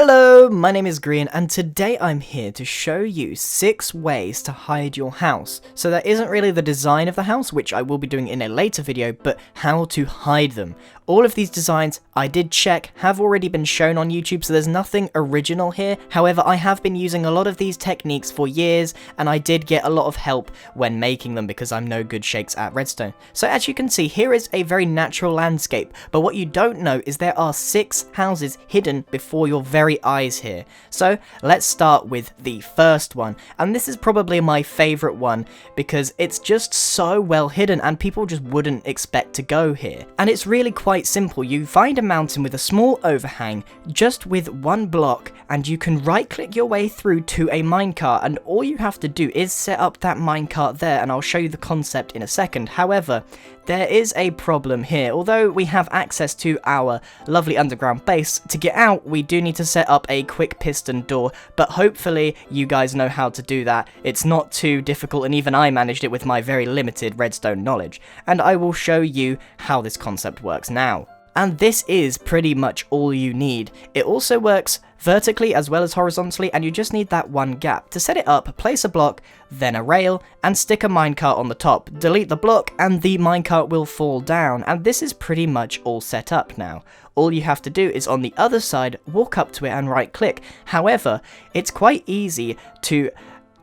Hello, my name is Grian, and today I'm here to show you 6 ways to hide your house. So that isn't really the design of the house, which I will be doing in a later video, but how to hide them. All of these designs, I did check, have already been shown on YouTube, so there's nothing original here. However, I have been using a lot of these techniques for years, and I did get a lot of help when making them because I'm no good shakes at redstone. So as you can see, here is a very natural landscape, but what you don't know is there are 6 houses hidden before your very eyes here. So let's start with the first one, and this is probably my favorite one because it's just so well hidden and people just wouldn't expect to go here. And it's really quite simple. You find a mountain with a small overhang just with 1 block, and you can right click your way through to a minecart, and all you have to do is set up that minecart there, and I'll show you the concept in a second. However, there is a problem here. Although we have access to our lovely underground base, to get out we do need to set up a quick piston door, but hopefully you guys know how to do that. It's not too difficult, and even I managed it with my very limited redstone knowledge, and I will show you how this concept works now. And this is pretty much all you need. It also works vertically as well as horizontally, and you just need that 1 gap. To set it up, place a block, then a rail, and stick a minecart on the top. Delete the block and the minecart will fall down, and this is pretty much all set up now. All you have to do is on the other side, walk up to it and right click. However, it's quite easy to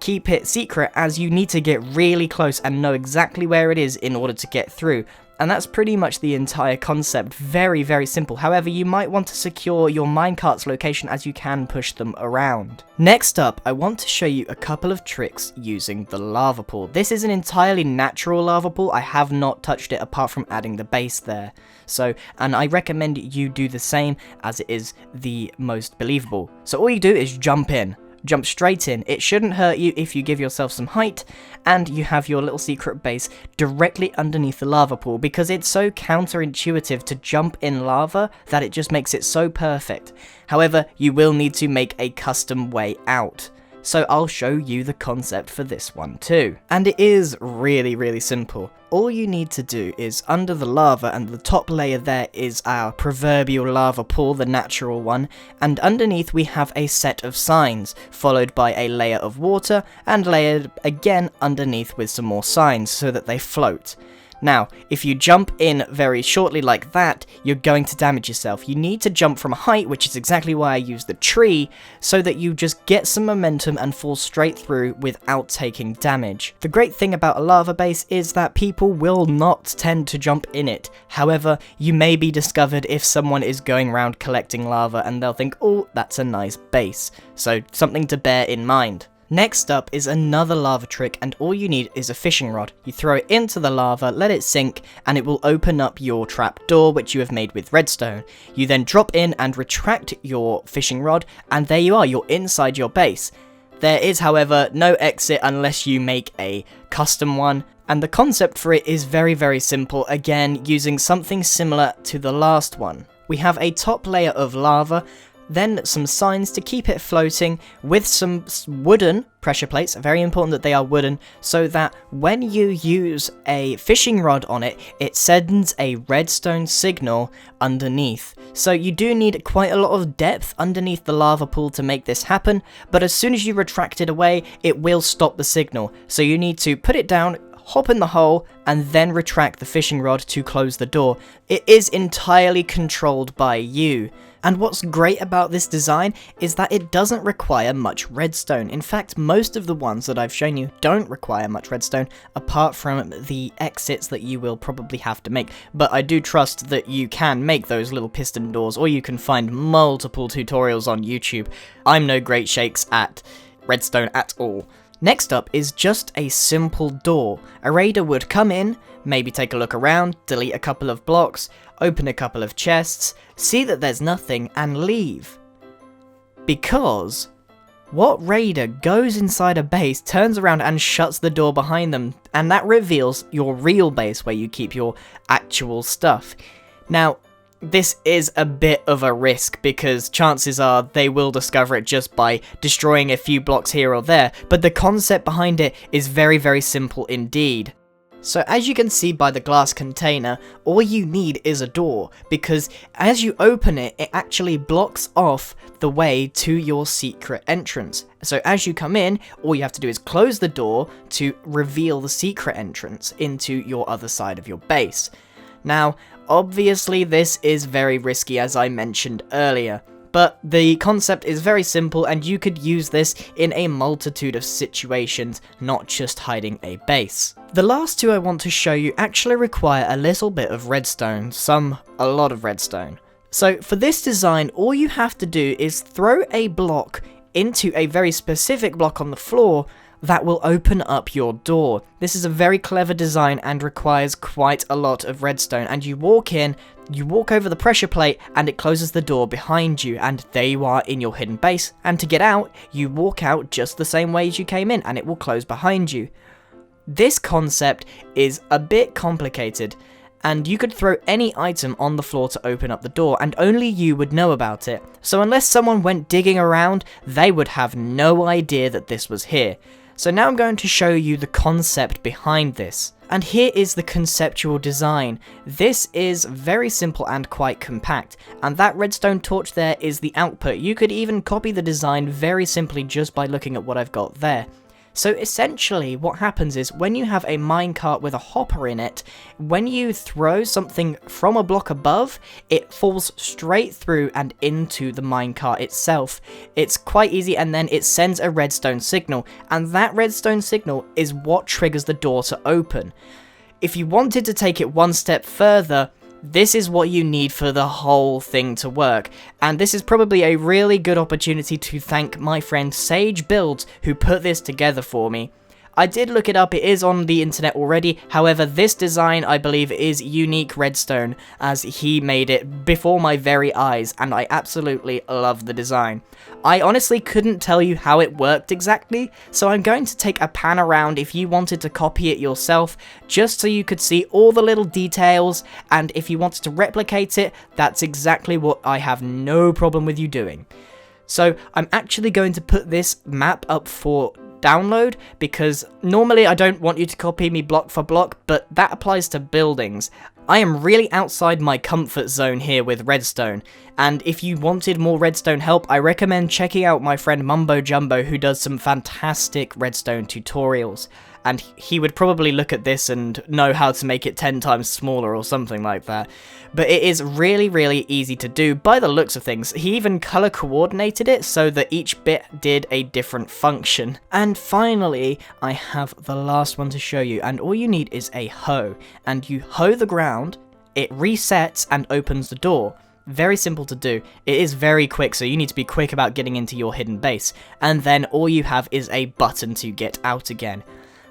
keep it secret as you need to get really close and know exactly where it is in order to get through. And that's pretty much the entire concept. Very, very simple. However, you might want to secure your minecart's location as you can push them around. Next up, I want to show you a couple of tricks using the lava pool. This is an entirely natural lava pool. I have not touched it apart from adding the base there. And I recommend you do the same as it is the most believable. So all you do is jump in. Jump straight in. It shouldn't hurt you if you give yourself some height, and you have your little secret base directly underneath the lava pool, because it's so counterintuitive to jump in lava that it just makes it so perfect. However, you will need to make a custom way out. So I'll show you the concept for this one too. And it is really, really simple. All you need to do is under the lava, and the top layer there is our proverbial lava pool, the natural one, and underneath we have a set of signs, followed by a layer of water, and layered again underneath with some more signs so that they float. Now, if you jump in very shortly like that, you're going to damage yourself. You need to jump from a height, which is exactly why I use the tree, so that you just get some momentum and fall straight through without taking damage. The great thing about a lava base is that people will not tend to jump in it. However, you may be discovered if someone is going around collecting lava and they'll think, oh, that's a nice base. So something to bear in mind. Next up is another lava trick, and all you need is a fishing rod. You throw it into the lava, let it sink, and it will open up your trap door, which you have made with redstone. You then drop in and retract your fishing rod, and there you are, you're inside your base. There is, however, no exit unless you make a custom one, and the concept for it is very, very simple, again using something similar to the last one. We have a top layer of lava, then some signs to keep it floating, with some wooden pressure plates, very important that they are wooden, so that when you use a fishing rod on it, it sends a redstone signal underneath. So you do need quite a lot of depth underneath the lava pool to make this happen, but as soon as you retract it away, it will stop the signal. So you need to put it down, hop in the hole, and then retract the fishing rod to close the door. It is entirely controlled by you. And what's great about this design is that it doesn't require much redstone. In fact, most of the ones that I've shown you don't require much redstone, apart from the exits that you will probably have to make. But I do trust that you can make those little piston doors, or you can find multiple tutorials on YouTube. I'm no great shakes at redstone at all. Next up is just a simple door. A raider would come in, maybe take a look around, delete a couple of blocks, open a couple of chests, see that there's nothing, and leave. Because what raider goes inside a base, turns around and shuts the door behind them, and that reveals your real base where you keep your actual stuff. Now, this is a bit of a risk because chances are they will discover it just by destroying a few blocks here or there, but the concept behind it is very, very simple indeed. So as you can see by the glass container, all you need is a door, because as you open it, it actually blocks off the way to your secret entrance. So as you come in, all you have to do is close the door to reveal the secret entrance into your other side of your base. Now, obviously this is very risky, as I mentioned earlier, but the concept is very simple and you could use this in a multitude of situations, not just hiding a base. The last two I want to show you actually require a little bit of redstone, a lot of redstone. So for this design, all you have to do is throw a block into a very specific block on the floor that will open up your door. This is a very clever design and requires quite a lot of redstone, and you walk in, you walk over the pressure plate, and it closes the door behind you, and there you are in your hidden base. And to get out, you walk out just the same way as you came in, and it will close behind you. This concept is a bit complicated, and you could throw any item on the floor to open up the door, and only you would know about it. So unless someone went digging around, they would have no idea that this was here. So now I'm going to show you the concept behind this. And here is the conceptual design. This is very simple and quite compact, and that redstone torch there is the output. You could even copy the design very simply just by looking at what I've got there. So essentially what happens is when you have a minecart with a hopper in it, when you throw something from a block above, it falls straight through and into the minecart itself. It's quite easy, and then it sends a redstone signal, and that redstone signal is what triggers the door to open. If you wanted to take it one step further, this is what you need for the whole thing to work, and this is probably a really good opportunity to thank my friend SageBuilds who put this together for me. I did look it up, it is on the internet already, however this design I believe is unique redstone, as he made it before my very eyes, and I absolutely love the design. I honestly couldn't tell you how it worked exactly, so I'm going to take a pan around if you wanted to copy it yourself, just so you could see all the little details, and if you wanted to replicate it, that's exactly what I have no problem with you doing. So I'm actually going to put this map up for download, because normally I don't want you to copy me block for block, but that applies to buildings. I am really outside my comfort zone here with redstone, and if you wanted more redstone help, I recommend checking out my friend Mumbo Jumbo, who does some fantastic redstone tutorials, and he would probably look at this and know how to make it 10 times smaller or something like that. But it is really easy to do by the looks of things. He even color coordinated it so that each bit did a different function. And finally, I have the last one to show you, and all you need is a hoe, and you hoe the ground, it resets and opens the door. Very simple to do. It is very quick, so you need to be quick about getting into your hidden base, and then all you have is a button to get out again.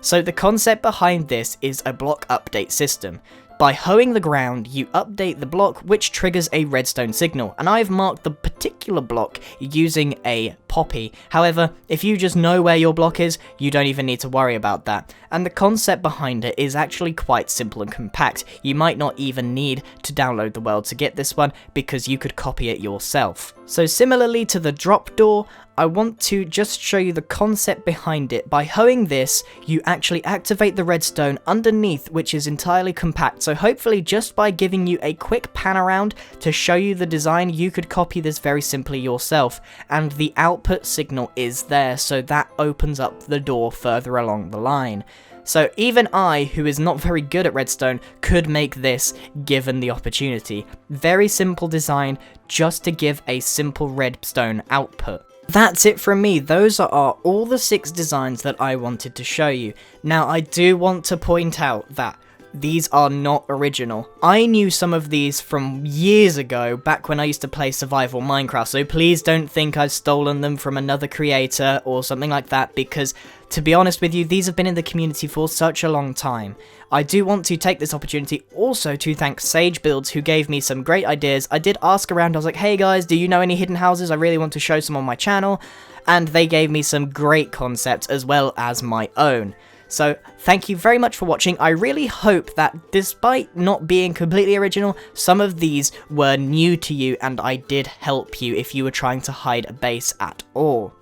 So the concept behind this is a block update system. By hoeing the ground, you update the block, which triggers a redstone signal, and I've marked the particular block using a poppy. However, if you just know where your block is, you don't even need to worry about that. And the concept behind it is actually quite simple and compact. You might not even need to download the world to get this one, because you could copy it yourself. So similarly to the drop door, I want to just show you the concept behind it. By hoeing this, you actually activate the redstone underneath, which is entirely compact, so hopefully just by giving you a quick pan around to show you the design, you could copy this very simply yourself, and the output signal is there, so that opens up the door further along the line. So even I, who is not very good at redstone, could make this given the opportunity. Very simple design, just to give a simple redstone output. That's it from me. Those are all the 6 designs that I wanted to show you. Now, I do want to point out that these are not original. I knew some of these from years ago, back when I used to play survival Minecraft, so please don't think I've stolen them from another creator or something like that, because to be honest with you, these have been in the community for such a long time. I do want to take this opportunity also to thank SageBuilds, who gave me some great ideas. I did ask around, I was like, hey guys, do you know any hidden houses? I really want to show some on my channel, and they gave me some great concepts as well as my own. So thank you very much for watching. I really hope that despite not being completely original, some of these were new to you and I did help you if you were trying to hide a base at all.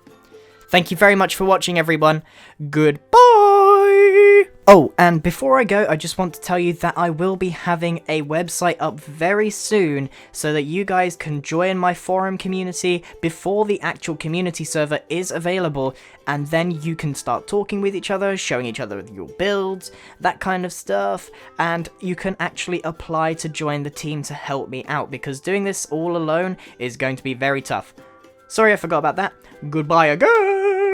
Thank you very much for watching, everyone. Goodbye! Oh, and before I go, I just want to tell you that I will be having a website up very soon so that you guys can join my forum community before the actual community server is available, and then you can start talking with each other, showing each other your builds, that kind of stuff, and you can actually apply to join the team to help me out, because doing this all alone is going to be very tough. Sorry I forgot about that. Goodbye again!